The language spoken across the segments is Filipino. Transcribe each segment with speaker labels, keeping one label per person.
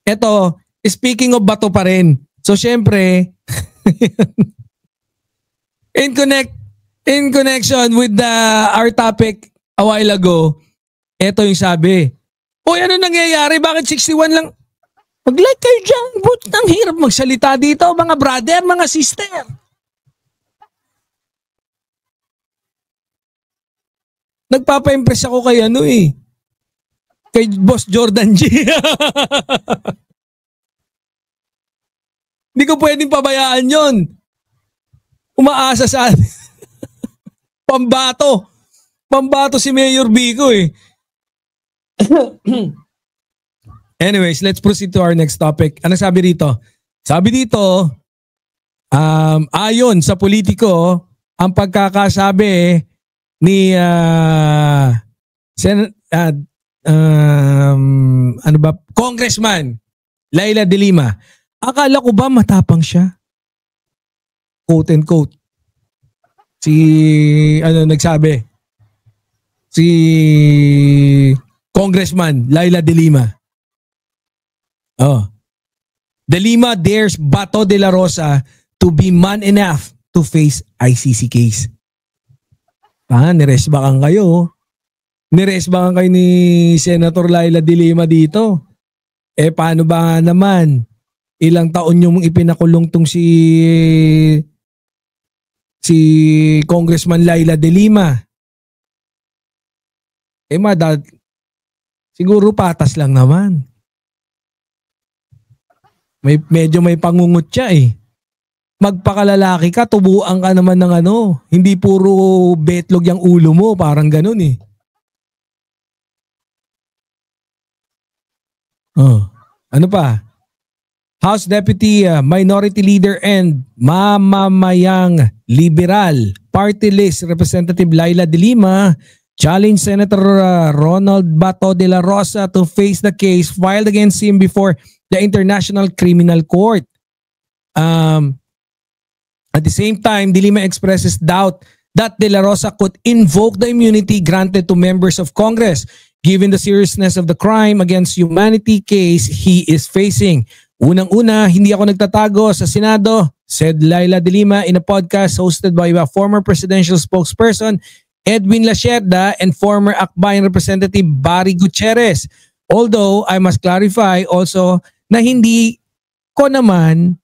Speaker 1: Eto, speaking of bato pa rin. So syempre, in connection with our topic a while ago, eto yung sabi. Uy, ano nangyayari? Bakit 61 lang? Mag-like kayo dyan. Ang hirap magsalita dito, mga brother, mga sister. Nagpapa-impress ako kay kay Boss Jordan G. Hindi ko pwedeng pabayaan yon. Umaasa sa Pambato. Pambato si Mayor Vico eh. Anyways, let's proceed to our next topic. Ano sabi dito? Sabi dito, ayon sa politiko, ang pagkakasabi ni Congressman Laila De Lima. Akala ko ba matapang siya? Quote and quote. Nagsabi? Si Congressman Laila De Lima. De Lima dares Bato de la Rosa to be man enough to face ICC case. Niresbakan kayo. Niresbakan kayo ni Senator Laila De Lima dito. Paano ba naman? Ilang taon yung ipinakulong tong si Congressman Laila De Lima. Siguro patas lang naman. Medyo may pangungot siya eh. Magpakalalaki ka, tubuan ka naman ng hindi puro betlog yung ulo mo, parang ganun eh. Ano pa? House Deputy Minority Leader and mamamayang Liberal Party List Representative Laila De Lima challenged Senator Ronald Bato de la Rosa to face the case filed against him before the International Criminal Court. At the same time, De Lima expresses doubt that De La Rosa could invoke the immunity granted to members of Congress given the seriousness of the crime against humanity case he is facing. Unang-una, hindi ako nagtatago sa Senado, said Laila De Lima in a podcast hosted by a former presidential spokesperson Edwin Lacerda and former Akbayan Representative Barry Gutierrez. Although I must clarify also na hindi ko naman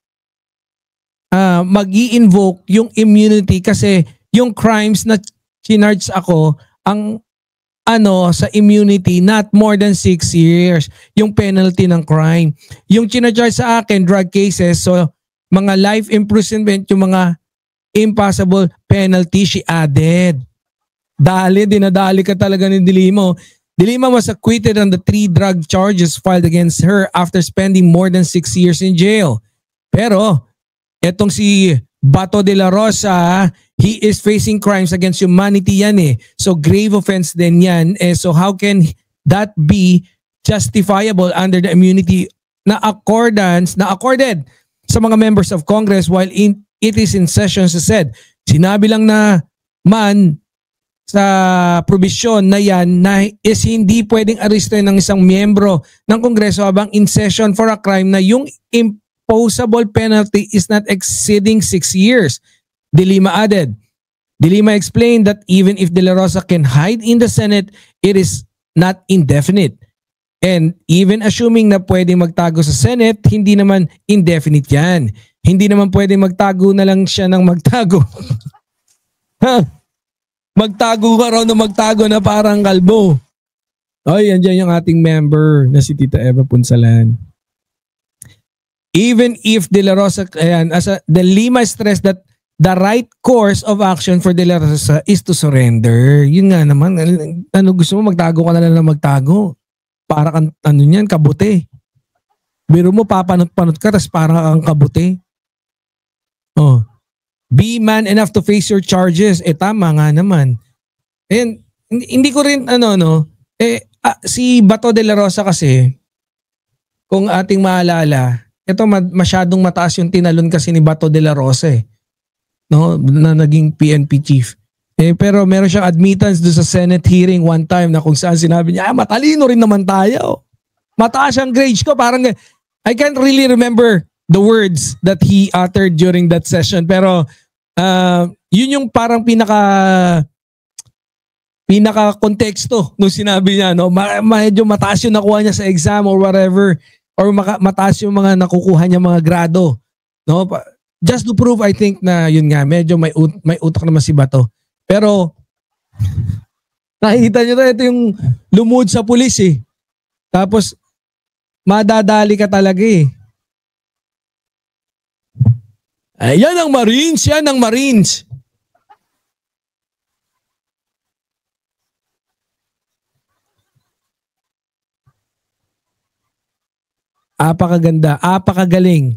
Speaker 1: mag-i-invoke yung immunity kasi yung crimes na charge ako ang sa immunity not more than 6 years yung penalty ng crime. Yung charge sa akin drug cases, so mga life imprisonment, yung mga impossible penalty she added. Dinadali ka talaga ni De Lima. De Lima was acquitted on the 3 drug charges filed against her after spending more than 6 years in jail. Pero etong si Bato de la Rosa, he is facing crimes against humanity yan eh. So grave offense din yan. So how can that be justifiable under the immunity na accorded sa mga members of Congress while it is in session, said. Sinabi lang na man sa probisyon na yan na is hindi pwedeng arestuhin ng isang miyembro ng Kongreso habang in session for a crime na yung imposable penalty is not exceeding 6 years. De Lima added. De Lima explained that even if De La Rosa can hide in the Senate, it is not indefinite. And even assuming na pwedeng magtago sa Senate, hindi naman indefinite yan. Hindi naman pwedeng magtago na lang siya ng magtago. Magtago ka raw na magtago na parang kalbo. Ay, andyan yung ating member na si Tita Eva Punsalan. Even if De La Rosa, De Lima stressed that the right course of action for De La Rosa is to surrender. Yun nga naman, gusto mo magtago ka na lang magtago. Para kang kabuti. Biro mo papanot-panot ka tas para kang kabuti. Be man enough to face your charges. Tama nga naman. And hindi ko rin si Bato de la Rosa kasi kung ating maalala, ito masyadong mataas yung tinalon kasi ni Bato de la Rosa na naging PNP chief. Pero meron siyang admittance doon sa Senate hearing one time na kung saan sinabi niya, matalino rin naman tayo. Mataas ang grades ko, parang I can't really remember the words that he uttered during that session, pero yun yung parang pinaka konteksto nung sinabi niya, no? Medyo mataas yung nakuha niya sa exam or whatever, or mataas yung mga nakukuha niya mga grado, no? Just to prove, I think, na yun nga, medyo may utak naman si Bato. Pero nakikita niyo to, ito yung lumuhod sa pulis eh. Tapos madadali ka talaga eh. Yan ang Marines, yan ang Marines. Apakaganda, apakagaling.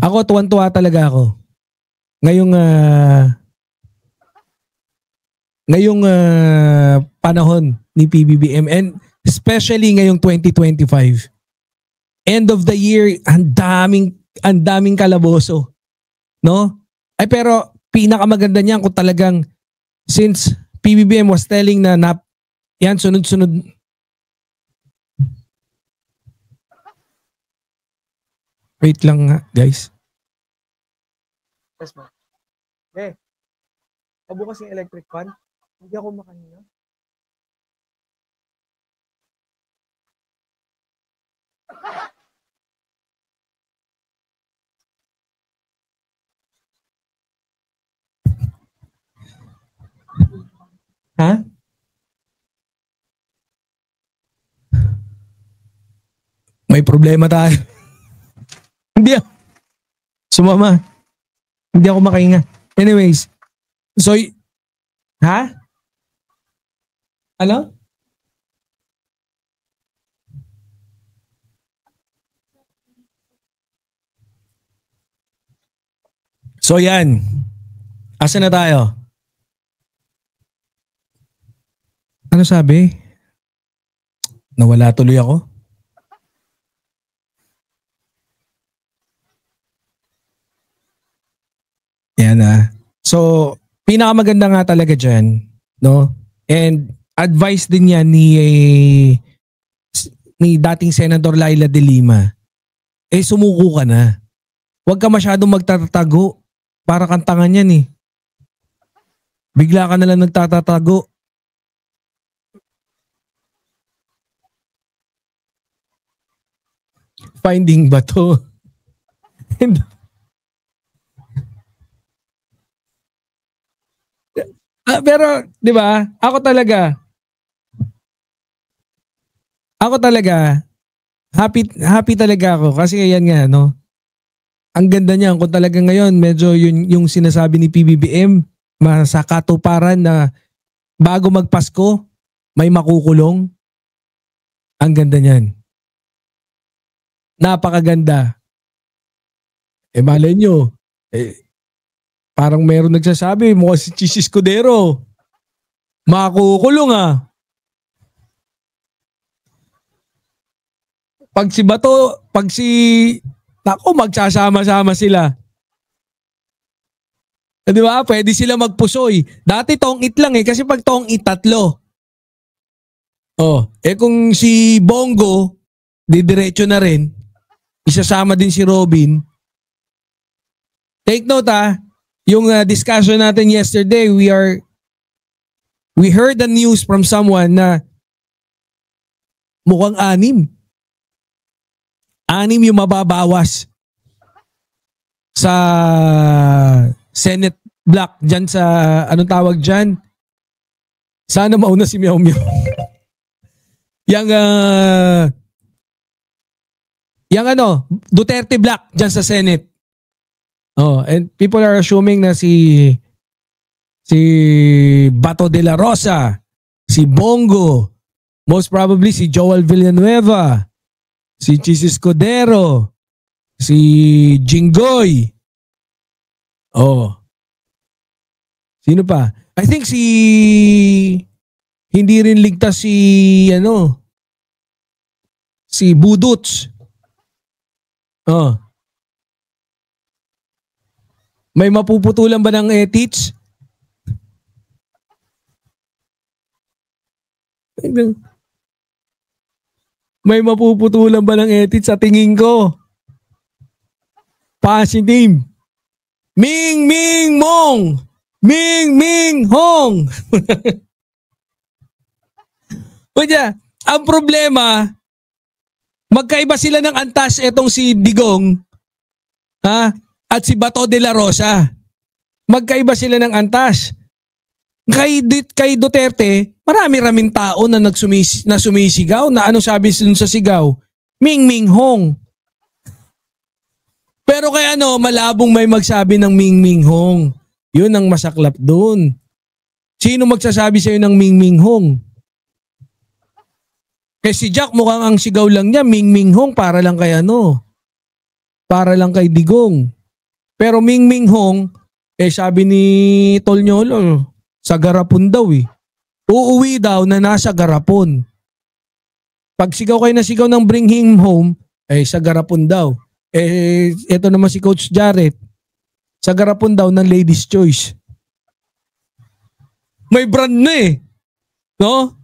Speaker 1: Ako, tuwan-tuwa talaga ako. Ngayong panahon ni PBBM, and especially ngayong 2025. End of the year, ang daming kalaboso. No? Ay pero pinakamaganda niyan kung talagang, since PBBM was telling na yan sunod-sunod. Wait lang nga, guys. Yes, ma'am. Pabukas yung electric fan. Hindi ako makahinga. Ha? May problema tayo. Hindi ako. Sumama. Hindi ako makahinga. Anyways. So, ha? Ano? So yan. Asa na tayo? Ano sabi? Nawala tuloy ako? Yan ah. So, pinakamaganda nga talaga dyan, no? And advice din yan ni dating Senador Laila de Lima. Sumuko ka na. Huwag ka masyadong magtatago. Para kang tanga niyan eh. Bigla ka na lang nagtatatago. Finding ba to? Pero, di ba? Ako talaga, happy talaga ako kasi yan nga, no? Ang ganda niyan kung talaga ngayon medyo yung sinasabi ni PBBM sa katuparan na bago magpasko may makukulong. Ang ganda niyan. Napakaganda. Malay nyo, parang meron nagsasabi mukha si Chis Escudero. Makukulong ah. Pag si Bato, Nako, magsasama-sama sila. Di ba? Pwede sila magpusoy. Dati tong-it lang eh. Kasi pag tong-it, 3. Kung si Bongo, didiretso na rin. Isasama din si Robin. Take note yung discussion natin yesterday, we heard the news from someone na mukhang 6. 6 yung mababawas sa Senate block dyan sa, anong tawag dyan? Sana mauna si Meow Meow. Duterte block dyan sa Senate. And people are assuming na si Bato de la Rosa, si Bongo, most probably si Joel Villanueva, si Chis Escudero, si Jinggoy. Sino pa? I think hindi rin ligtas si Buduts. May mapuputulan ba ng ethics? May mapuputulan ba ng ethics sa tingin ko? Positive. Ming Ming Mong. Ming Ming Hong. Kaya, ang problema, magkaiba sila ng antas etong si Digong at si Bato de la Rosa. Magkaiba sila ng antas. Kay Duterte, marami-raming tao na sumisigaw na ano sabi sa sigaw? Ming Ming Hong. Pero kaya malabong may magsabi ng Ming Ming Hong. Yun ang masaklap doon. Sino magsasabi sa'yo ng Ming Ming Hong? Si Jack mukhang ang sigaw lang niya, Ming Ming Hong para lang kay para lang kay Digong. Pero Ming Ming Hong, sabi ni Tolnyolo, sa garapon daw Uuwi daw na nasa garapon. Pag sigaw kayo na sigaw ng bring him home, sa garapon daw. Ito naman si Coach Jarrett, sa garapon daw ng Ladies' Choice. May brand na no?